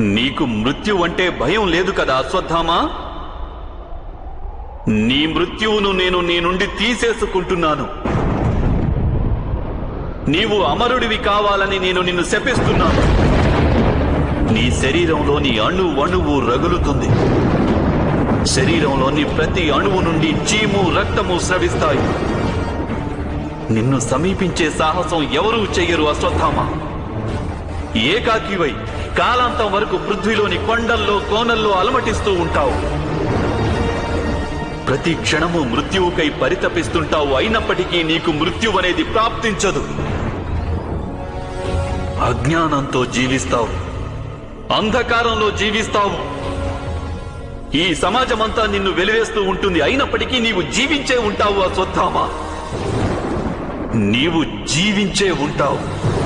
నీకు మృత్యు అంటే భయం లేదు కదా అశ్వత్థామా? నీ మృత్యువును నేను నీ నుండి తీసేసుకుంటున్నాను. నీవు అమరుడివి కావాలని నేను నిన్ను శపిస్తున్నాను. నీ శరీరంలోని అణువు రగులుతుంది. శరీరంలోని ప్రతి అణువు నుండి చీము రక్తము స్రవిస్తాయి. నిన్ను సమీపించే సాహసం ఎవరూ చెయ్యరు అశ్వత్థామా. ఏకాకివై కాలాంతం వరకు పృథ్వీలోని కొండల్లో కోనల్లో అలమటిస్తూ ఉంటావు. ప్రతి క్షణము మృత్యువుకై పరితపిస్తుంటావు. అయినప్పటికీ నీకు మృత్యువనేది ప్రాప్తించదు. అజ్ఞానంతో జీవిస్తావు, అంధకారంలో జీవిస్తావు. ఈ సమాజమంతా నిన్ను వెలివేస్తూ ఉంటుంది. అయినప్పటికీ నీవు జీవించే ఉంటావు అశ్వత్థామా. నీవు జీవించే ఉంటావు.